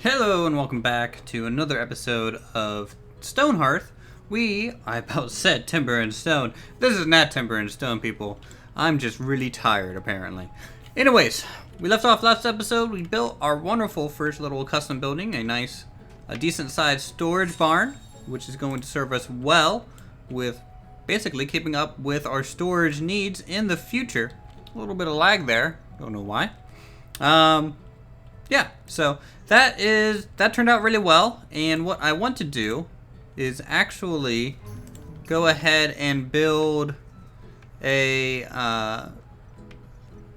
Hello and welcome back to another episode of Stonehearth. I about said timber and stone. This is not timber and stone, people. I'm just really tired, apparently. Anyways, we left off last episode. We built our wonderful first little custom building, a decent sized storage barn, which is going to serve us well with basically keeping up with our storage needs in the future. A little bit of lag there, don't know why. Yeah, so that turned out really well, and what I want to do is actually go ahead and build a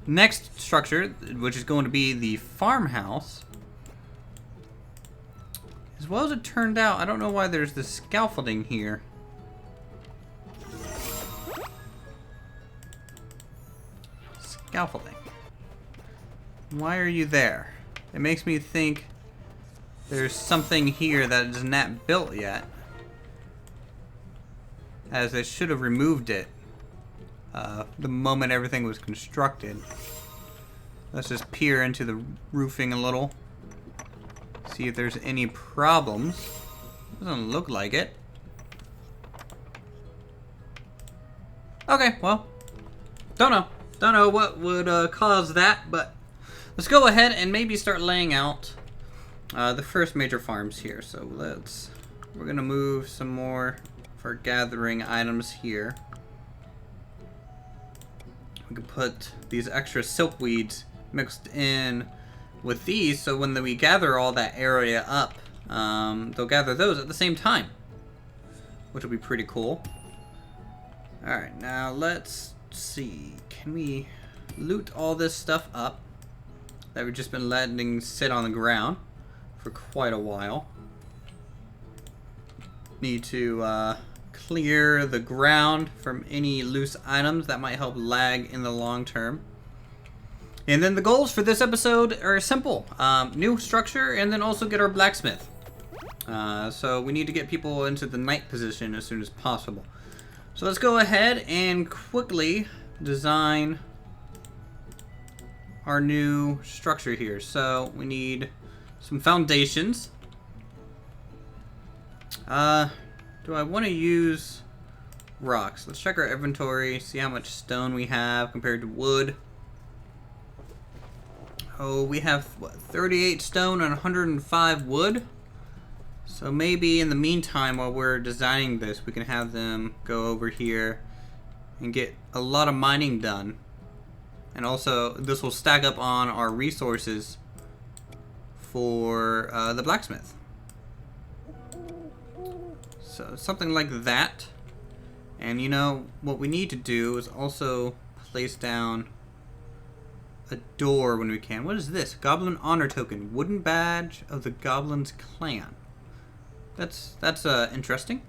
next structure, which is going to be the farmhouse. As well as it turned out, I don't know why there's this scaffolding here. Scaffolding. Why are you there? It makes me think there's something here that is not built yet, as they should have removed it the moment everything was constructed. Let's just peer into the roofing a little, see if there's any problems. Doesn't look like it. Okay, well, don't know what would cause that, but let's go ahead and maybe start laying out the first major farms here. So we're gonna move some more of our gathering items here. We can put these extra silkweeds mixed in with these, so when we gather all that area up, they'll gather those at the same time, which will be pretty cool. Alright, now let's see. Can we loot all this stuff up that we've just been letting sit on the ground for quite a while? Need to clear the ground from any loose items that might help lag in the long term. And then the goals for this episode are simple. New structure, and then also get our blacksmith. So we need to get people into the knight position as soon as possible. So let's go ahead and quickly design our new structure here. So we need some foundations. Do I want to use rocks? Let's check our inventory, see how much stone we have compared to wood. Oh, we have what, 38 stone and 105 wood. So maybe in the meantime, while we're designing this, we can have them go over here and get a lot of mining done. And also, this will stack up on our resources for the blacksmith. So, something like that. And you know, what we need to do is also place down a door when we can. What is this? Goblin honor token. Wooden badge of the Goblins clan. That's interesting.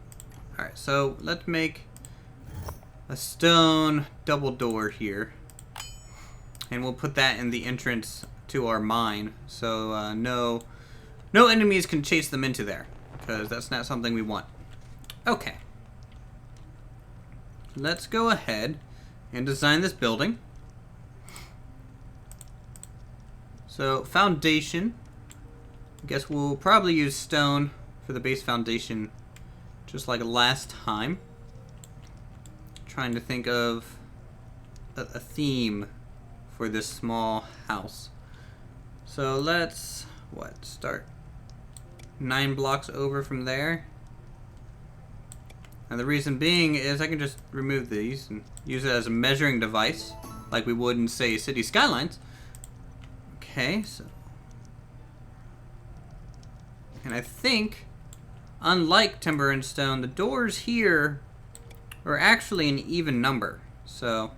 Alright, so let's make a stone double door here. And we'll put that in the entrance to our mine, so no enemies can chase them into there, because that's not something we want. Okay. Let's go ahead and design this building. So, foundation. I guess we'll probably use stone for the base foundation, just like last time. Trying to think of a theme for this small house. So let's start 9 blocks over from there. And the reason being is I can just remove these and use it as a measuring device like we would in, say, city skylines. Okay, so, and I think, unlike timber and stone, the doors here are actually an even number. So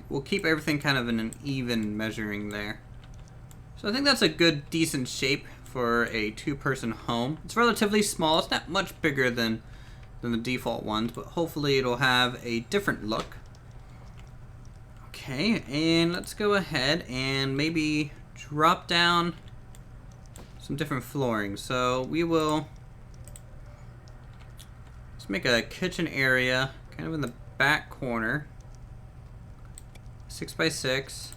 we'll keep everything kind of in an even measuring there. So I think that's a good, decent shape for a 2-person home. It's relatively small. It's not much bigger than the default ones, but hopefully it'll have a different look. Okay, and let's go ahead and maybe drop down some different flooring. So let's make a kitchen area kind of in the back corner. 6 by 6.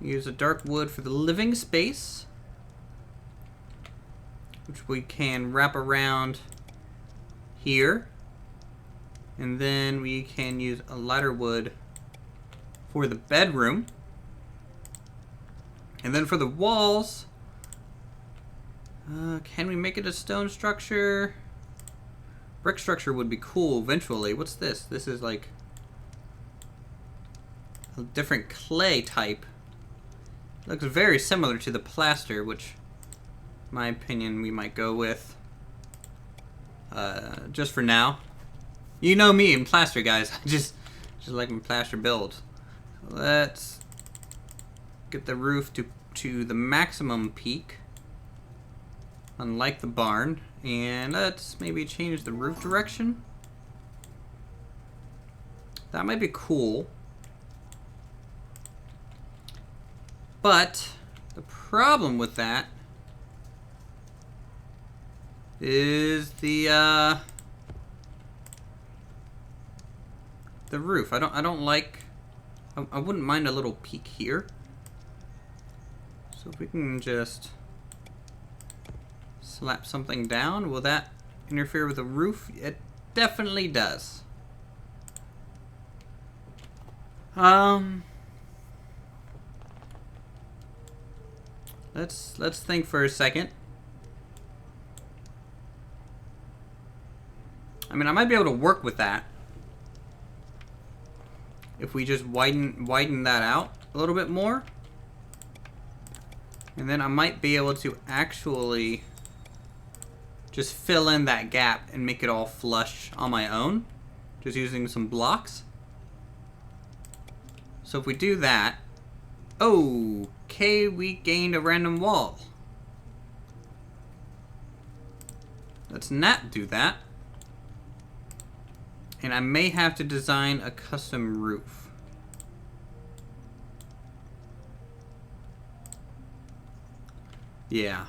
Use a dark wood for the living space, which we can wrap around here. And then we can use a lighter wood for the bedroom. And then for the walls, can we make it a stone structure? Brick structure would be cool eventually. What's this? This is like a different clay type. Looks very similar to the plaster, which, in my opinion, we might go with. Just for now. You know me and plaster, guys. I just like my plaster builds. So let's get the roof to the maximum peak, unlike the barn. And let's maybe change the roof direction. That might be cool. But the problem with that is the roof. I don't like. I wouldn't mind a little peak here. So if we can just slap something down, will that interfere with the roof? It definitely does. Let's think for a second. I mean, I might be able to work with that if we just widen that out a little bit more. And then I might be able to actually just fill in that gap and make it all flush on my own, just using some blocks. So if we do that, okay, we gained a random wall. Let's not do that. And I may have to design a custom roof. Yeah,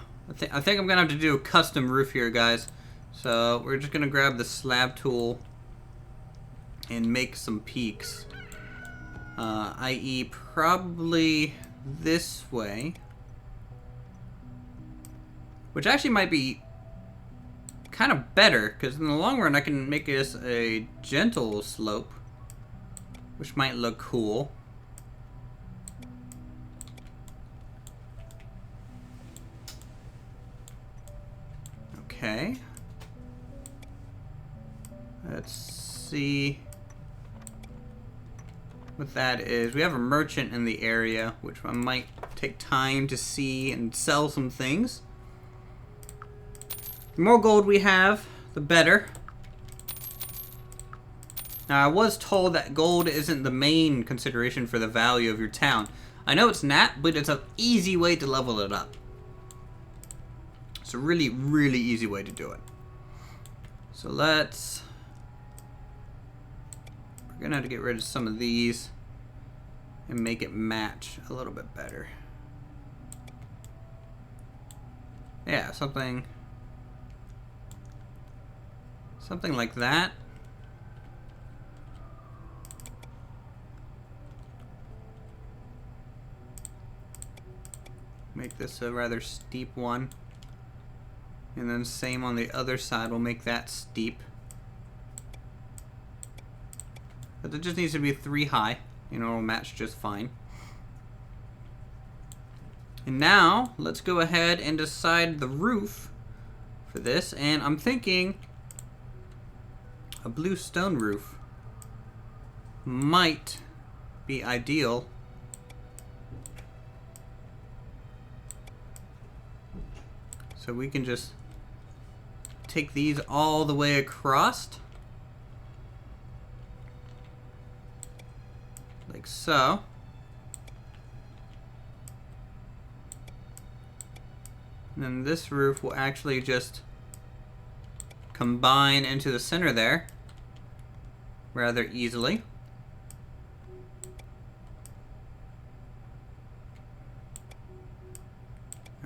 I think I'm gonna have to do a custom roof here, guys. So we're just gonna grab the slab tool and make some peaks. I.e. probably this way. Which actually might be kind of better, because in the long run I can make this a gentle slope, which might look cool. Okay. Let's see what that is. We have a merchant in the area, which I might take time to see and sell some things. The more gold we have, the better. Now, I was told that gold isn't the main consideration for the value of your town. I know it's not, but it's an easy way to level it up. It's a really, really easy way to do it. So we're gonna have to get rid of some of these and make it match a little bit better. Yeah, something like that. Make this a rather steep one. And then same on the other side, we'll make that steep. But it just needs to be 3 high. You know, it'll match just fine. And now, let's go ahead and decide the roof for this. And I'm thinking a blue stone roof might be ideal. So we can just take these all the way across. Like so. And then this roof will actually just combine into the center there rather easily.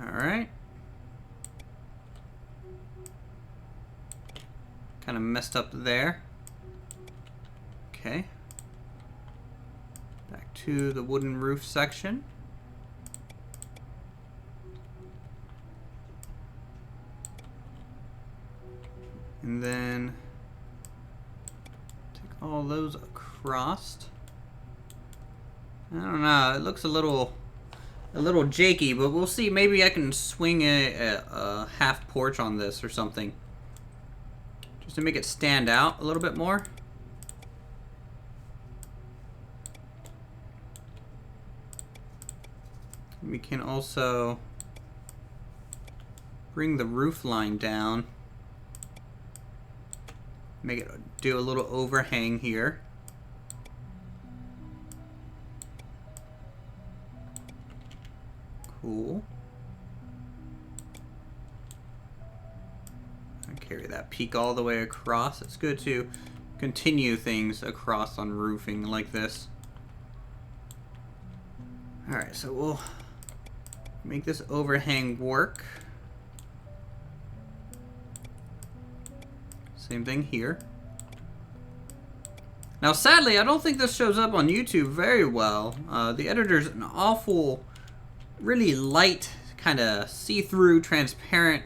Alright. Kind of messed up there. Okay. Back to the wooden roof section. And then take all those across. I don't know, it looks a little jakey, but we'll see. Maybe I can swing a half porch on this or something, just to make it stand out a little bit more. We can also bring the roof line down, make it do a little overhang here. Cool. And carry that peak all the way across. It's good to continue things across on roofing like this. Alright, so we'll make this overhang work. Same thing here. Now sadly, I don't think this shows up on YouTube very well. The editor's an awful, really light, kind of see-through, transparent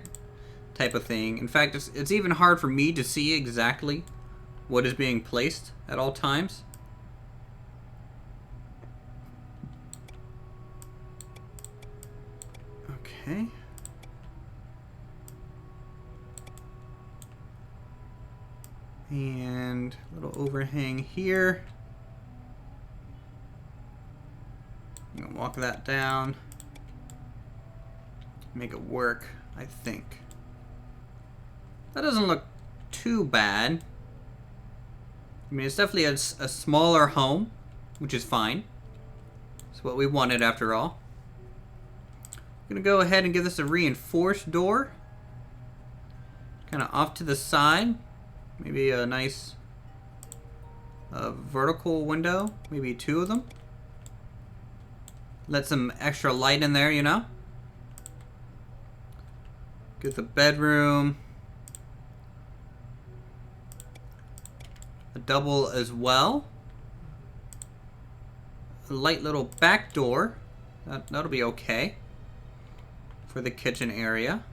type of thing. In fact, it's even hard for me to see exactly what is being placed at all times. Okay. And a little overhang here. I'm gonna walk that down. Make it work, I think. That doesn't look too bad. I mean, it's definitely a smaller home, which is fine. It's what we wanted after all. I'm gonna go ahead and give this a reinforced door. Kind of off to the side. Maybe a nice vertical window. Maybe two of them. Let some extra light in there, you know? Get the bedroom. A double as well. A light little back door. That'll be okay for the kitchen area.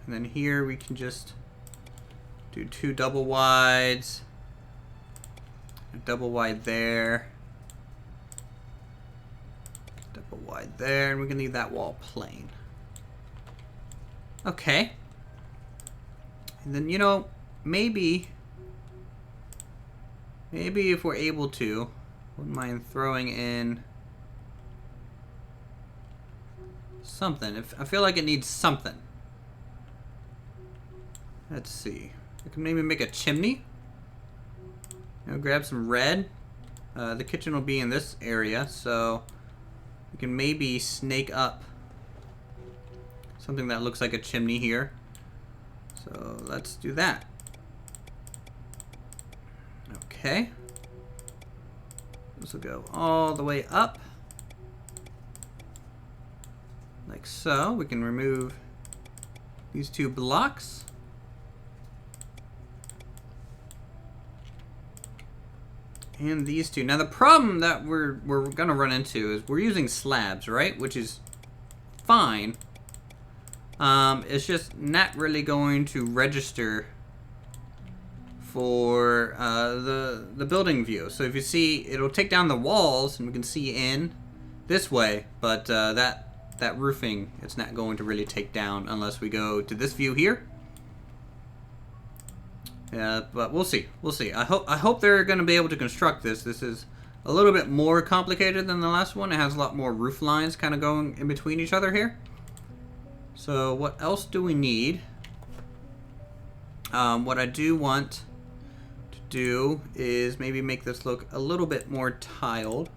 And then here we can just do two double wides. A double wide there. Double wide there. And we can leave that wall plain. Okay. And then, you know, maybe if we're able to, wouldn't mind throwing in something. I feel like it needs something. Let's see. I can maybe make a chimney. You know, grab some red. The kitchen will be in this area, so we can maybe snake up something that looks like a chimney here. So let's do that. Okay. This will go all the way up. Like so. We can remove these two blocks. And these two. Now the problem that we're gonna run into is we're using slabs, right? Which is fine. It's just not really going to register for the building view. So if you see, it'll take down the walls, and we can see in this way. But that roofing, it's not going to really take down unless we go to this view here. Yeah, but we'll see. We'll see. I hope they're going to be able to construct this. This is a little bit more complicated than the last one. It has a lot more roof lines kind of going in between each other here. So what else do we need? What I do want to do is maybe make this look a little bit more tiled.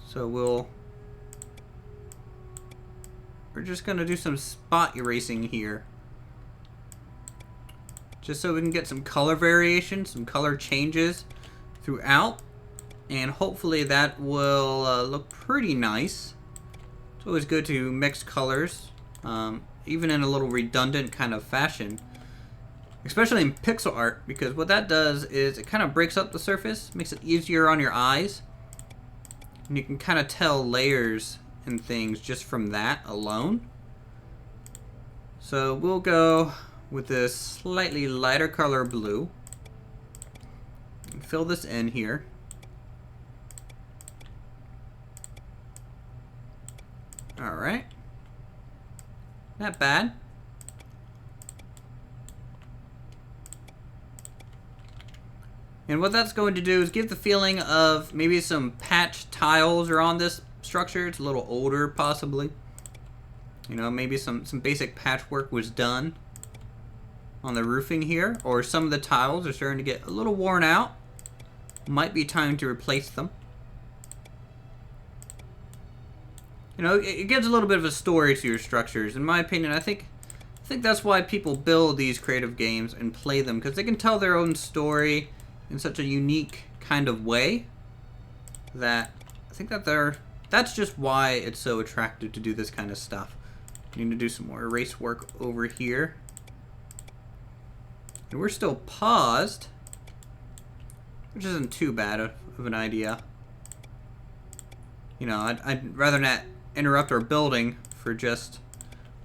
So we're just going to do some spot erasing here. Just so we can get some color variation, some color changes throughout. And hopefully that will look pretty nice. It's always good to mix colors, even in a little redundant kind of fashion. Especially in pixel art, because what that does is it kind of breaks up the surface, makes it easier on your eyes. And you can kind of tell layers and things just from that alone. So we'll go with this slightly lighter color blue. And fill this in here. Alright. Not bad. And what that's going to do is give the feeling of maybe some patch tiles are on this structure. It's a little older, possibly. You know, maybe some basic patchwork was done on the roofing here. Or some of the tiles are starting to get a little worn out. Might be time to replace them. You know, it gives a little bit of a story to your structures. In my opinion, I think that's why people build these creative games and play them. Because they can tell their own story in such a unique kind of way that I think that that's just why it's so attractive to do this kind of stuff. I need to do some more erase work over here. And we're still paused, which isn't too bad of an idea. You know, I'd rather not interrupt our building for just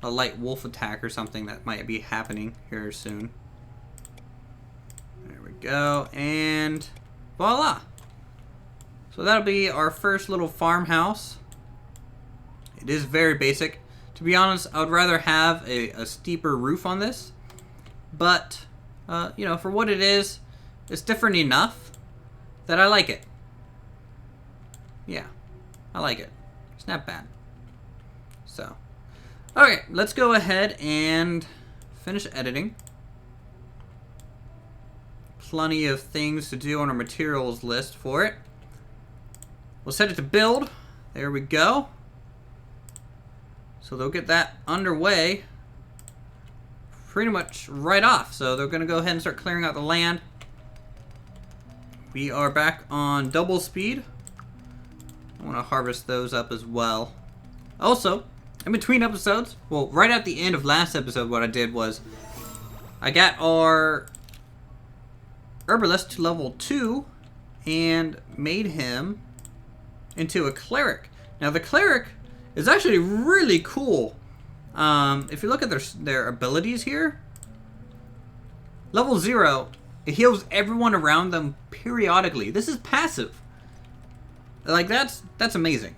a light wolf attack or something that might be happening here soon. There we go, and voila! So that'll be our first little farmhouse. It is very basic. To be honest, I would rather have a steeper roof on this. But, you know, for what it is, it's different enough that I like it. Yeah, I like it. It's not bad. So, okay, let's go ahead and finish editing. Plenty of things to do on our materials list for it. We'll set it to build. There we go. So they'll get that underway pretty much right off. So they're going to go ahead and start clearing out the land. We are back on double speed. I want to harvest those up as well. Also, in between episodes, well, right at the end of last episode, what I did was I got our herbalist to level 2 and made him into a cleric. Now, the cleric is actually really cool. If you look at their abilities here, level 0, it heals everyone around them periodically. This is passive. Like, that's amazing.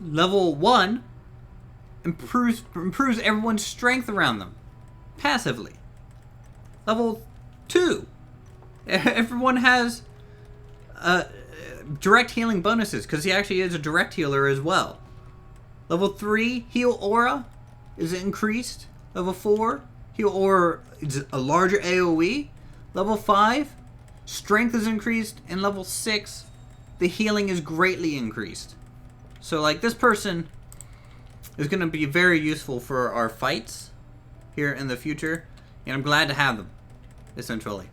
Level 1 improves everyone's strength around them passively. Level 2, everyone has direct healing bonuses because he actually is a direct healer as well. Level 3, heal aura is increased. Level 4, heal aura is a larger AoE. Level 5, strength is increased. And level 6, the healing is greatly increased. So, like, this person is going to be very useful for our fights here in the future. And I'm glad to have them, essentially.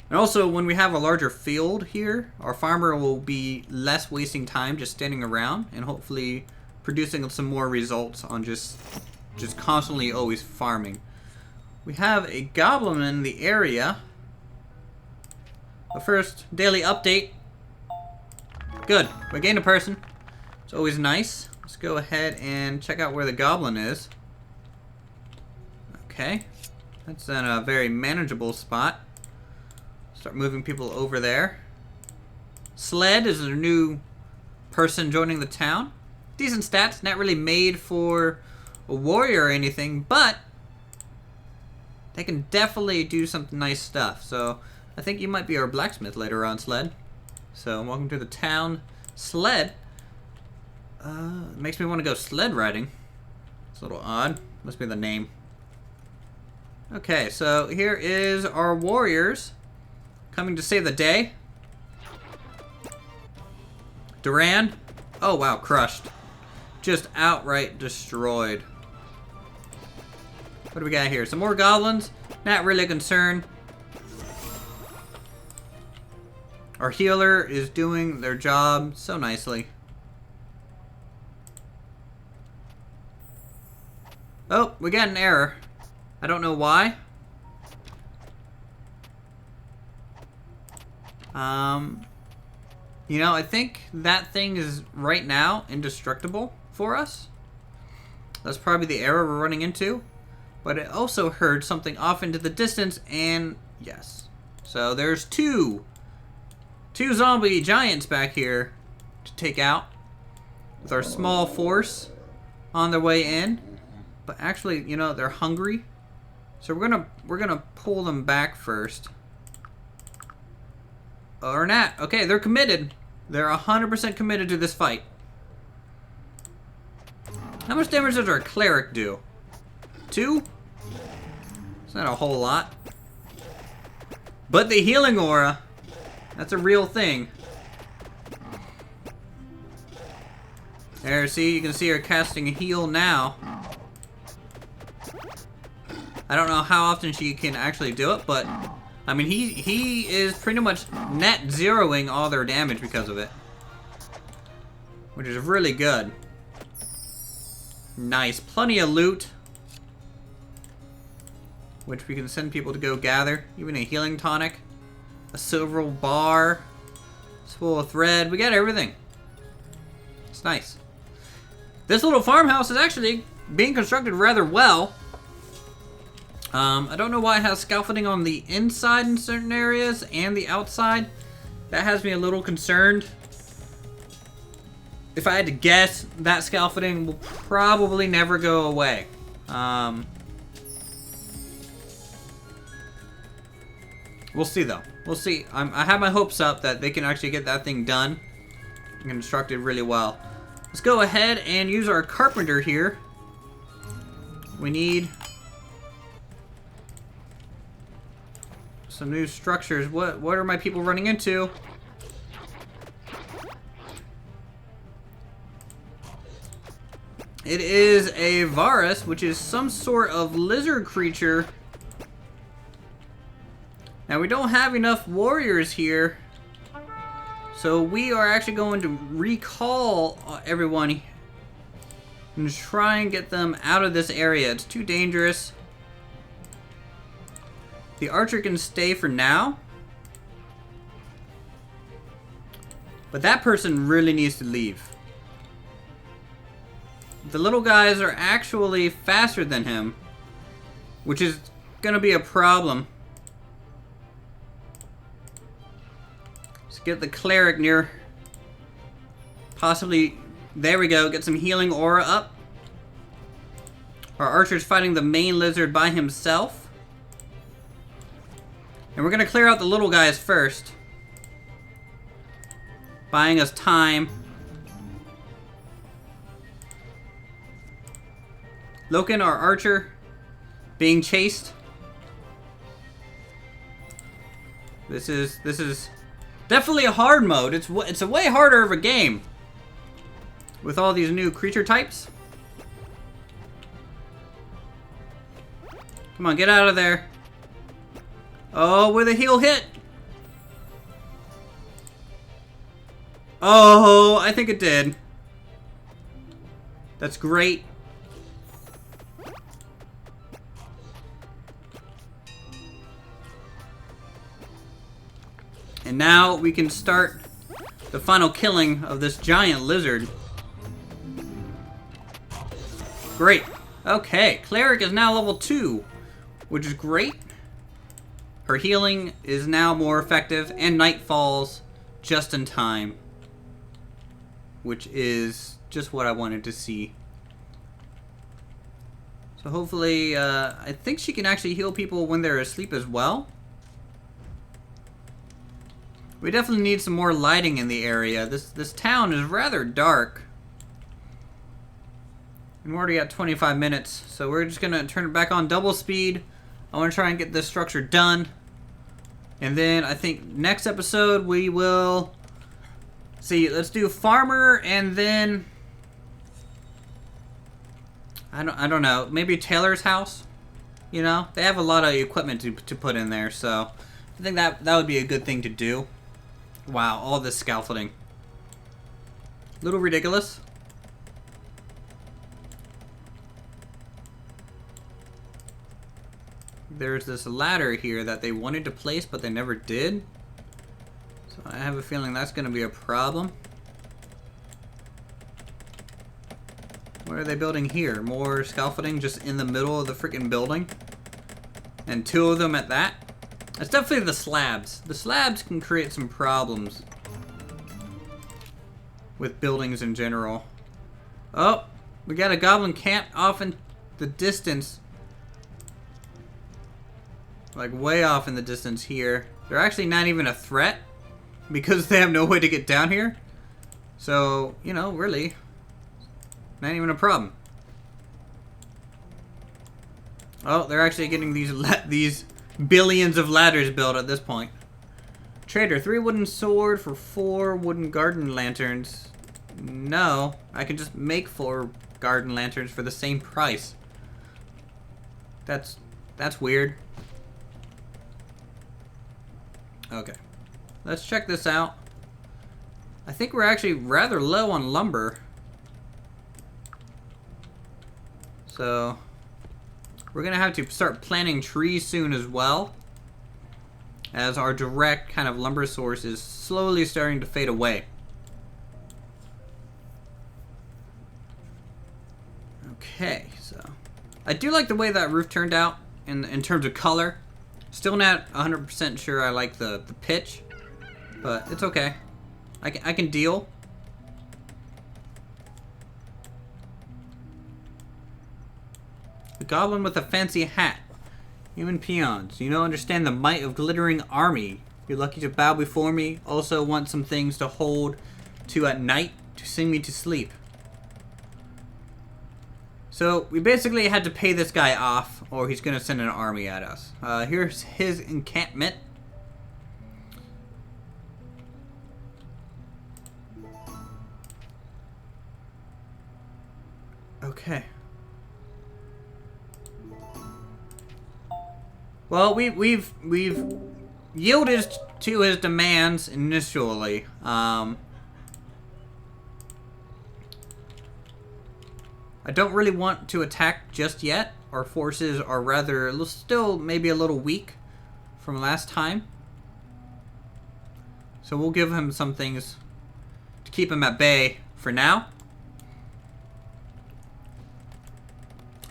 And also, when we have a larger field here, our farmer will be less wasting time just standing around and hopefully producing some more results on just constantly always farming. We have a goblin in the area. The first daily update. Good. We gained a person. It's always nice. Let's go ahead and check out where the goblin is. Okay. That's in a very manageable spot. Start moving people over there. Sled is a new person joining the town. Decent stats. Not really made for a warrior or anything, but they can definitely do some nice stuff. So I think you might be our blacksmith later on, Sled. So welcome to the town. Sled. It makes me want to go sled riding. It's a little odd. Must be the name. Okay, so here is our warriors coming to save the day. Duran. Oh, wow, crushed. Just outright destroyed. What do we got here? Some more goblins. Not really a concern. Our healer is doing their job so nicely. Oh, we got an error. I don't know why. You know, I think that thing is right now indestructible for us. That's probably the error we're running into. But it also heard something off into the distance, and yes. So there's two zombie giants back here to take out with our small force on their way in. But actually, you know, they're hungry. So we're gonna pull them back first. Or not. Okay, they're committed. They're 100% committed to this fight. How much damage does our cleric do? 2? It's not a whole lot. But the healing aura, that's a real thing. There, see, you can see her casting a heal now. I don't know how often she can actually do it, but I mean, he is pretty much net zeroing all their damage because of it, which is really good. Nice, plenty of loot, which we can send people to go gather. Even a healing tonic, a silver bar, spool of thread. We got everything. It's nice. This little farmhouse is actually being constructed rather well. I don't know why it has scaffolding on the inside in certain areas and the outside. That has me a little concerned. If I had to guess, that scaffolding will probably never go away. We'll see though. We'll see. I have my hopes up that they can actually get that thing done and constructed really well. Let's go ahead and use our carpenter here. We need some new structures. What are my people running into? It is a Varus, which is some sort of lizard creature. Now we don't have enough warriors here, so we are actually going to recall everyone and try and get them out of this area. It's too dangerous. The archer can stay for now, but that person really needs to leave. The little guys are actually faster than him, which is gonna be a problem. Let's get the cleric near, possibly, there we go, get some healing aura up. Our archer's fighting the main lizard by himself. And we're gonna clear out the little guys first, buying us time. Loken, our archer, being chased. This is definitely a hard mode. It's a way harder of a game with all these new creature types. Come on, get out of there. Oh, where the heal hit. Oh, I think it did. That's great. And now we can start the final killing of this giant lizard. Great. Okay, cleric is now level 2, which is great. Her healing is now more effective, and night falls just in time, which is just what I wanted to see. So hopefully, I think she can actually heal people when they're asleep as well. We definitely need some more lighting in the area. This town is rather dark. And we're already at 25 minutes, so we're just gonna turn it back on double speed. I want to try and get this structure done. And then I think next episode we will see, let's do farmer, and then I don't know, maybe tailor's house. You know, they have a lot of equipment to put in there, so I think that would be a good thing to do. Wow, all this scaffolding. Little ridiculous. There's this ladder here that they wanted to place, but they never did. So I have a feeling that's going to be a problem. What are they building here? More scaffolding just in the middle of the freaking building? And 2 of them at that? It's definitely the slabs. The slabs can create some problems with buildings in general. Oh, we got a goblin camp off in the distance. Like way off in the distance here. They're actually not even a threat because they have no way to get down here. So, you know, really, not even a problem. Oh, they're actually getting these billions of ladders built at this point. Trader, 3 wooden sword for 4 wooden garden lanterns. No, I can just make 4 garden lanterns for the same price. That's weird. Okay, let's check this out. I think we're actually rather low on lumber. So we're gonna have to start planting trees soon as well, as our direct kind of lumber source is slowly starting to fade away. Okay, so I do like the way that roof turned out in terms of color. Still not 100% sure I like the pitch, but it's okay. I can deal. The goblin with a fancy hat. Human peons, you don't understand the might of glittering army. You're lucky to bow before me. Also want some things to hold to at night to sing me to sleep. So we basically had to pay this guy off, or he's gonna send an army at us. Here's his encampment. Okay. Well, we've yielded to his demands initially. I don't really want to attack just yet. Our forces are rather still maybe a little weak from last time. So we'll give him some things to keep him at bay for now.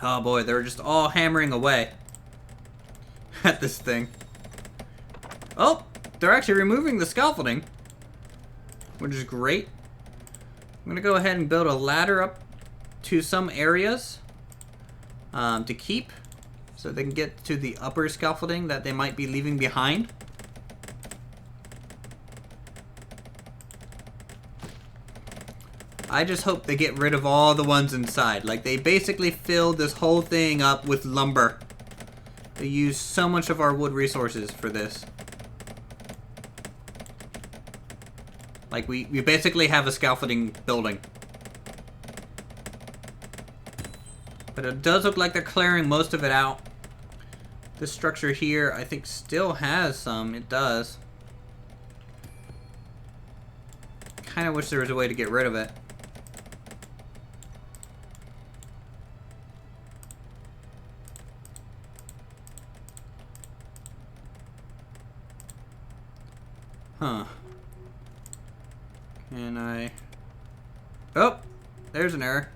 Oh boy, they're just all hammering away at this thing. Oh, they're actually removing the scaffolding, which is great. I'm gonna go ahead and build a ladder up to some areas to keep, so they can get to the upper scaffolding that they might be leaving behind. I just hope they get rid of all the ones inside. Like, they basically filled this whole thing up with lumber. They use so much of our wood resources for this. Like, we basically have a scaffolding building. But it does look like they're clearing most of it out. This structure here, I think, still has some. It does. Kind of wish there was a way to get rid of it. Huh. Can I... Oh! There's an error.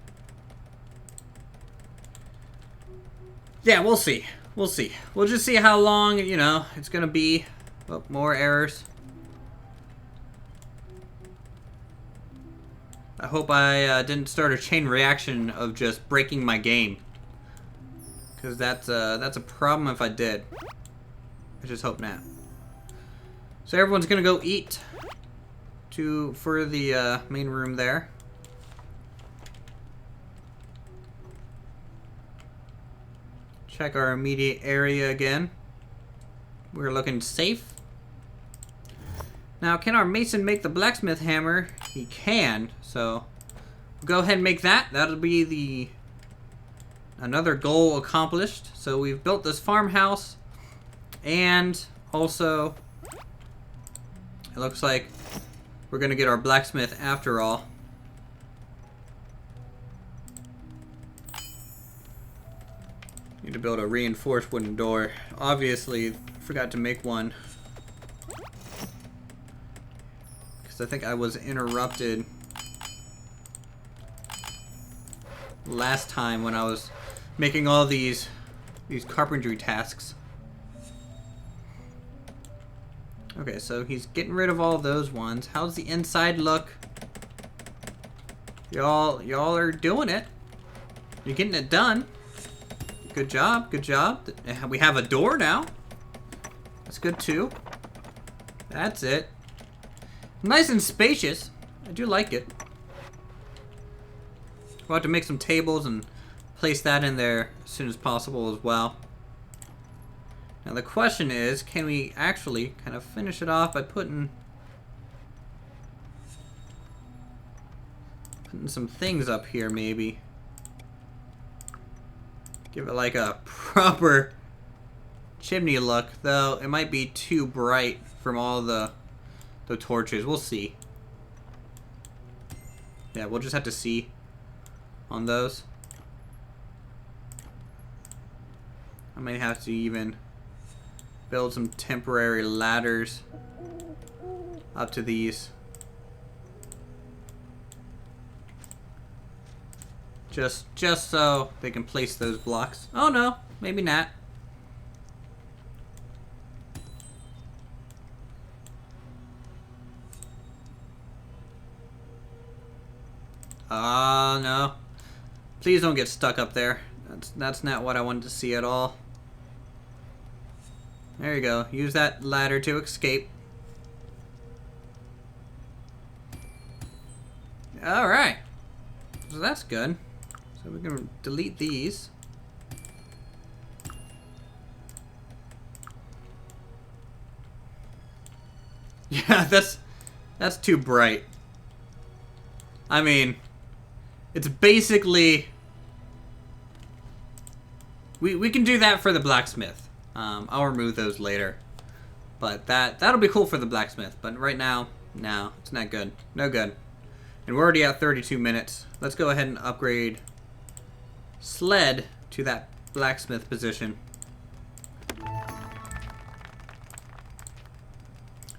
Yeah, we'll see. We'll see. We'll just see how long, you know, it's gonna be. Oh, more errors. I hope I didn't start a chain reaction of just breaking my game. Because that's a problem if I did. I just hope not. So everyone's gonna go eat for the main room there. Check our immediate area again. We're looking safe. Now, can our mason make the blacksmith hammer? He can, so we'll go ahead and make that. That'll be another goal accomplished. So we've built this farmhouse, and also it looks like we're gonna get our blacksmith after all. Need to build a reinforced wooden door. Obviously, forgot to make one. Because I think I was interrupted last time when I was making all these carpentry tasks. Okay, so he's getting rid of all those ones. How's the inside look? Y'all are doing it. You're getting it done. Good job, good job. We have a door now. That's good too. That's it. Nice and spacious. I do like it. We'll have to make some tables and place that in there as soon as possible as well. Now the question is, can we actually kind of finish it off by putting some things up here maybe? Give it like a proper chimney look, though it might be too bright from all the torches. We'll see. Yeah, we'll just have to see on those. I might have to even build some temporary ladders up to these. Just so they can place those blocks. Oh no, maybe not. No. Please don't get stuck up there. That's not what I wanted to see at all. There you go. Use that ladder to escape. Alright. So that's good. So we can delete these. Yeah, that's too bright. I mean, it's basically... We can do that for the blacksmith. I'll remove those later. But that'll be cool for the blacksmith. But right now, no, it's not good. No good. And we're already at 32 minutes. Let's go ahead and upgrade Sled to that blacksmith position.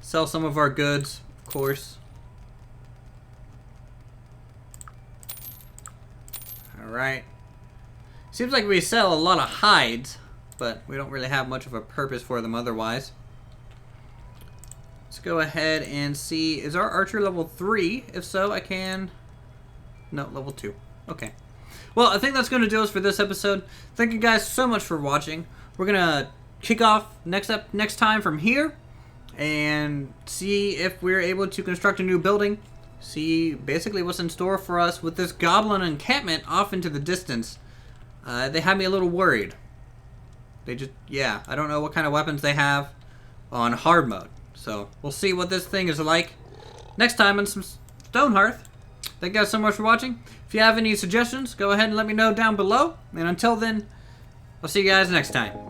Sell some of our goods, of course. Alright. Seems like we sell a lot of hides, but we don't really have much of a purpose for them otherwise. Let's go ahead and see, is our archer level 3? If so, I can... No, level 2. Okay. Well, I think that's going to do us for this episode. Thank you guys so much for watching. We're going to kick off next time from here and see if we're able to construct a new building. See basically what's in store for us with this goblin encampment off into the distance. They had me a little worried. They just, yeah, I don't know what kind of weapons they have on hard mode. So we'll see what this thing is like next time on some Stonehearth. Thank you guys so much for watching. If you have any suggestions, go ahead and let me know down below. And until then, I'll see you guys next time.